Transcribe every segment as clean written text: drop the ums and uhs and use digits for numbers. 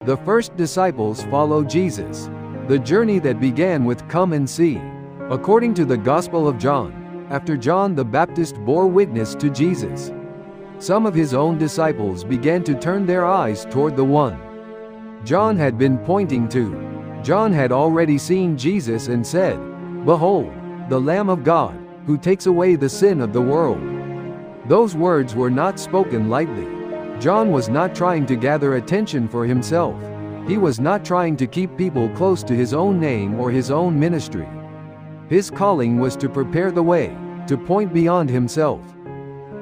The first disciples follow Jesus. The journey that began with "Come and see." According to the Gospel of John, after John the Baptist bore witness to Jesus, some of his own disciples began to turn their eyes toward the one John had been pointing to. John had already seen Jesus and said, "Behold, the Lamb of God, who takes away the sin of the world." Those words were not spoken lightly. John was not trying to gather attention for himself. He was not trying to keep people close to his own name or his own ministry. His calling was to prepare the way, to point beyond himself,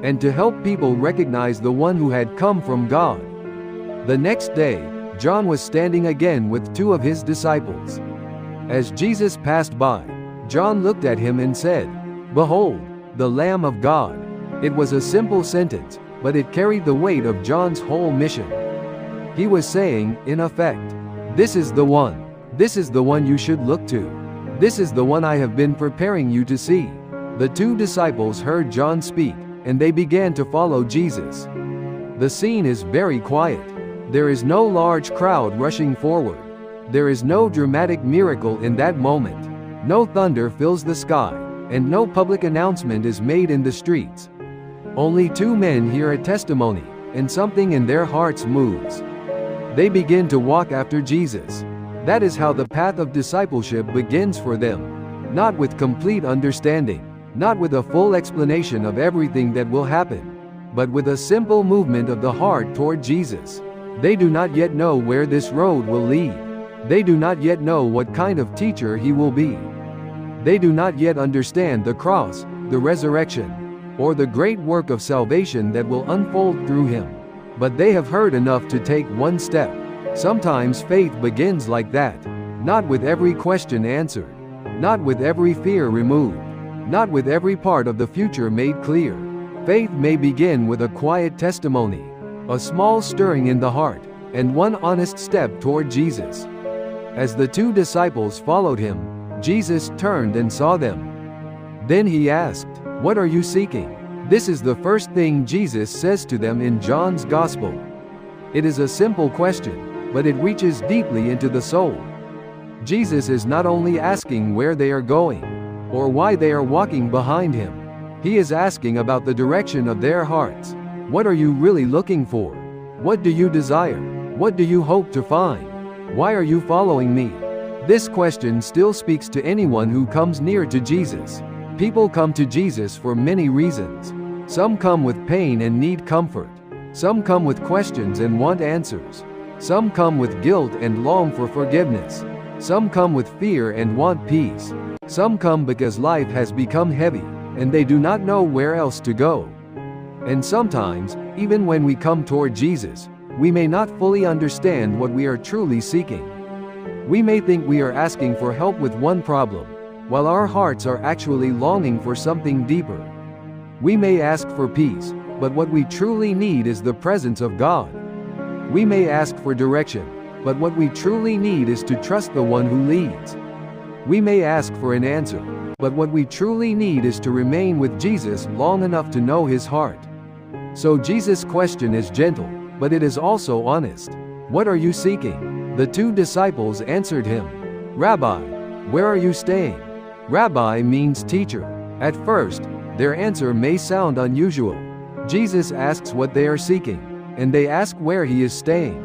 and to help people recognize the one who had come from God. The next day, John was standing again with two of his disciples. As Jesus passed by, John looked at him and said, "Behold, the Lamb of God." It was a simple sentence, but it carried the weight of John's whole mission. He was saying, in effect, "This is the one. This is the one you should look to. This is the one I have been preparing you to see." The two disciples heard John speak, and they began to follow Jesus. The scene is very quiet. There is no large crowd rushing forward. There is no dramatic miracle in that moment. No thunder fills the sky, and no public announcement is made in the streets. Only two men hear a testimony, and something in their hearts moves. They begin to walk after Jesus. That is how the path of discipleship begins for them. Not with complete understanding, not with a full explanation of everything that will happen, but with a simple movement of the heart toward Jesus. They do not yet know where this road will lead. They do not yet know what kind of teacher he will be. They do not yet understand the cross, the resurrection, or the great work of salvation that will unfold through him. But they have heard enough to take one step. Sometimes faith begins like that. Not with every question answered. Not with every fear removed. Not with every part of the future made clear. Faith may begin with a quiet testimony, a small stirring in the heart, and one honest step toward Jesus. As the two disciples followed him, Jesus turned and saw them. Then he asked, "What are you seeking?" This is the first thing Jesus says to them in John's Gospel. It is a simple question, but it reaches deeply into the soul. Jesus is not only asking where they are going, or why they are walking behind him. He is asking about the direction of their hearts. What are you really looking for? What do you desire? What do you hope to find? Why are you following me? This question still speaks to anyone who comes near to Jesus. People come to Jesus for many reasons. Some come with pain and need comfort. Some come with questions and want answers. Some come with guilt and long for forgiveness. Some come with fear and want peace. Some come because life has become heavy, and they do not know where else to go. And sometimes, even when we come toward Jesus, we may not fully understand what we are truly seeking. We may think we are asking for help with one problem, while our hearts are actually longing for something deeper. We may ask for peace, but what we truly need is the presence of God. We may ask for direction, but what we truly need is to trust the one who leads. We may ask for an answer, but what we truly need is to remain with Jesus long enough to know his heart. So Jesus' question is gentle, but it is also honest. What are you seeking? The two disciples answered him, "Rabbi, where are you staying?" Rabbi means teacher. At first, their answer may sound unusual. Jesus asks what they are seeking, and they ask where he is staying.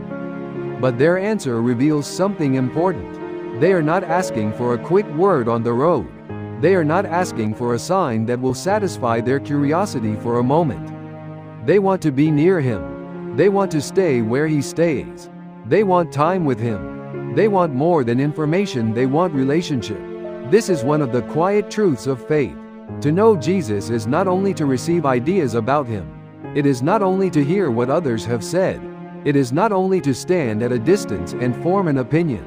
But their answer reveals something important. They are not asking for a quick word on the road. They are not asking for a sign that will satisfy their curiosity for a moment. They want to be near him. They want to stay where he stays. They want time with him. They want more than information, they want relationship. This is one of the quiet truths of faith. To know Jesus is not only to receive ideas about him. It is not only to hear what others have said. It is not only to stand at a distance and form an opinion.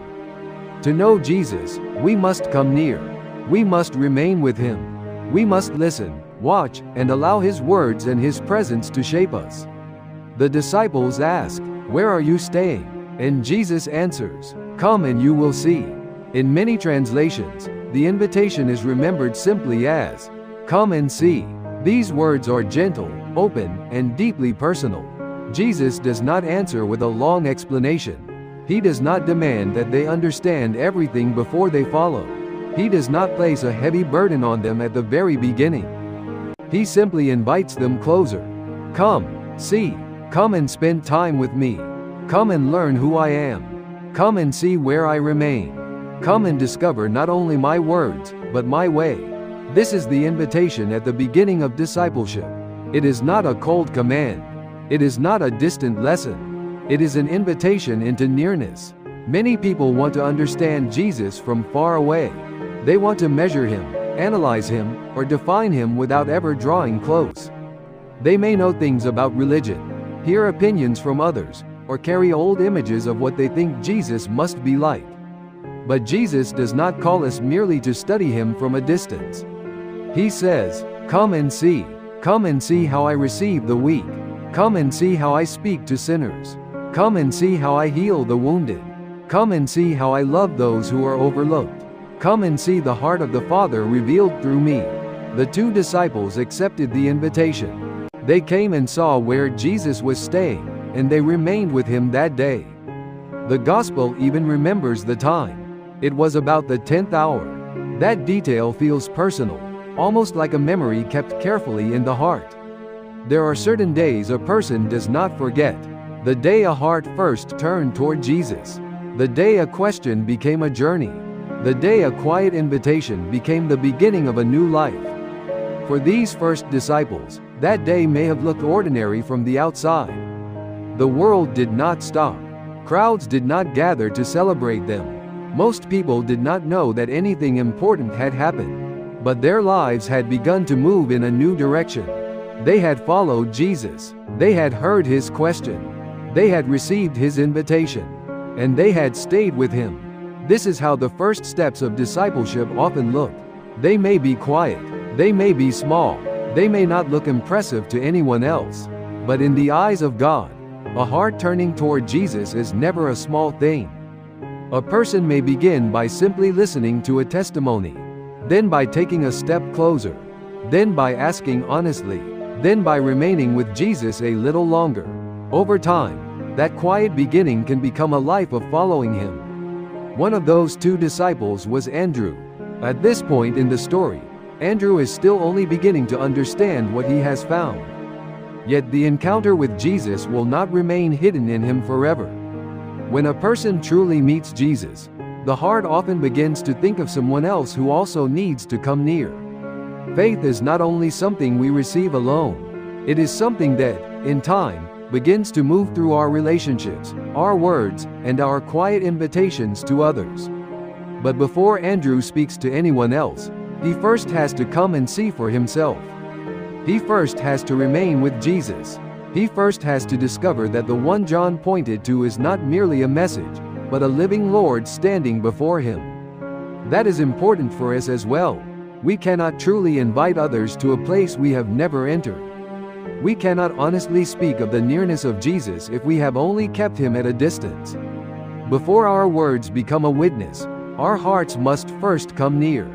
To know Jesus, we must come near. We must remain with him. We must listen, watch, and allow his words and his presence to shape us. The disciples ask, "Where are you staying?" And Jesus answers, "Come and you will see." In many translations, the invitation is remembered simply as, "Come and see." These words are gentle, open, and deeply personal. Jesus does not answer with a long explanation. He does not demand that they understand everything before they follow. He does not place a heavy burden on them at the very beginning. He simply invites them closer. Come, see. Come and spend time with me. Come and learn who I am. Come and see where I remain. Come and discover not only my words, but my way. This is the invitation at the beginning of discipleship. It is not a cold command. It is not a distant lesson. It is an invitation into nearness. Many people want to understand Jesus from far away. They want to measure him, analyze him, or define him without ever drawing close. They may know things about religion, hear opinions from others, or carry old images of what they think Jesus must be like. But Jesus does not call us merely to study him from a distance. He says, "Come and see. Come and see how I receive the weak. Come and see how I speak to sinners. Come and see how I heal the wounded. Come and see how I love those who are overlooked. Come and see the heart of the Father revealed through me." The two disciples accepted the invitation. They came and saw where Jesus was staying, and they remained with him that day. The Gospel even remembers the time. It was about the 10th hour. That detail feels personal, almost like a memory kept carefully in the heart. There are certain days a person does not forget. The day a heart first turned toward Jesus. The day a question became a journey. The day a quiet invitation became the beginning of a new life. For these first disciples, that day may have looked ordinary from the outside. The world did not stop. Crowds did not gather to celebrate them. Most people did not know that anything important had happened. But their lives had begun to move in a new direction. They had followed Jesus. They had heard his question. They had received his invitation. And they had stayed with him. This is how the first steps of discipleship often look. They may be quiet. They may be small. They may not look impressive to anyone else. But in the eyes of God, a heart turning toward Jesus is never a small thing. A person may begin by simply listening to a testimony, then by taking a step closer, then by asking honestly, then by remaining with Jesus a little longer. Over time, that quiet beginning can become a life of following him. One of those two disciples was Andrew. At this point in the story, Andrew is still only beginning to understand what he has found. Yet the encounter with Jesus will not remain hidden in him forever. When a person truly meets Jesus, the heart often begins to think of someone else who also needs to come near. Faith is not only something we receive alone, it is something that, in time, begins to move through our relationships, our words, and our quiet invitations to others. But before Andrew speaks to anyone else, he first has to come and see for himself. He first has to remain with Jesus. He first has to discover that the one John pointed to is not merely a message, but a living Lord standing before him. That is important for us as well. We cannot truly invite others to a place we have never entered. We cannot honestly speak of the nearness of Jesus if we have only kept him at a distance. Before our words become a witness, our hearts must first come near.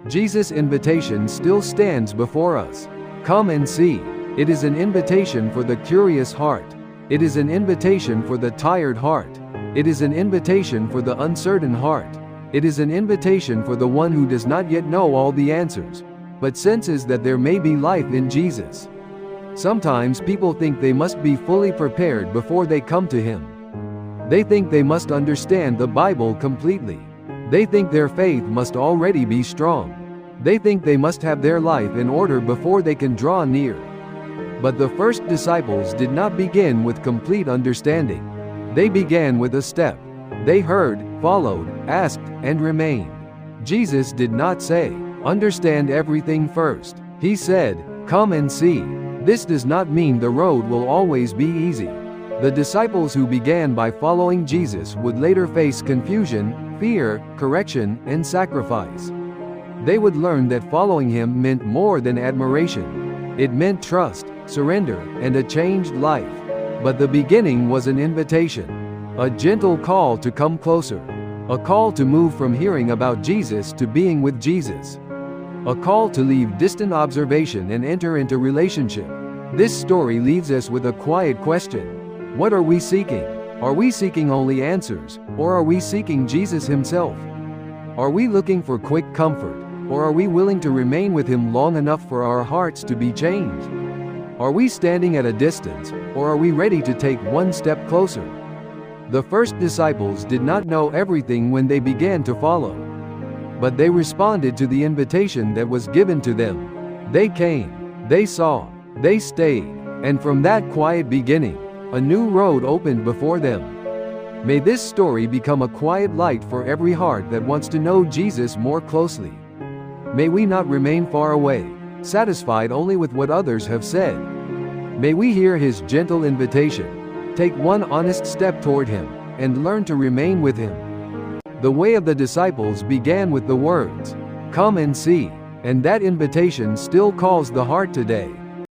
Jesus' invitation still stands before us. Come and see. It is an invitation for the curious heart. It is an invitation for the tired heart. It is an invitation for the uncertain heart. It is an invitation for the one who does not yet know all the answers, but senses that there may be life in Jesus. Sometimes people think they must be fully prepared before they come to him. They think they must understand the Bible completely. They think their faith must already be strong. They think they must have their life in order before they can draw near. But the first disciples did not begin with complete understanding. They began with a step. They heard, followed, asked, and remained. Jesus did not say, "Understand everything first." He said, "Come and see." This does not mean the road will always be easy. The disciples who began by following Jesus would later face confusion, fear, correction, and sacrifice. They would learn that following him meant more than admiration. It meant trust, surrender, and a changed life. But the beginning was an invitation, a gentle call to come closer, a call to move from hearing about Jesus to being with Jesus, a call to leave distant observation and enter into relationship. This story leaves us with a quiet question. What are we seeking? Are we seeking only answers, or are we seeking Jesus himself? Are we looking for quick comfort, or are we willing to remain with him long enough for our hearts to be changed? Are we standing at a distance, or are we ready to take one step closer? The first disciples did not know everything when they began to follow. But they responded to the invitation that was given to them. They came, they saw, they stayed, and from that quiet beginning, a new road opened before them. May this story become a quiet light for every heart that wants to know Jesus more closely. May we not remain far away, satisfied only with what others have said. May we hear his gentle invitation, take one honest step toward him, and learn to remain with him. The way of the disciples began with the words, "Come and see," and that invitation still calls the heart today.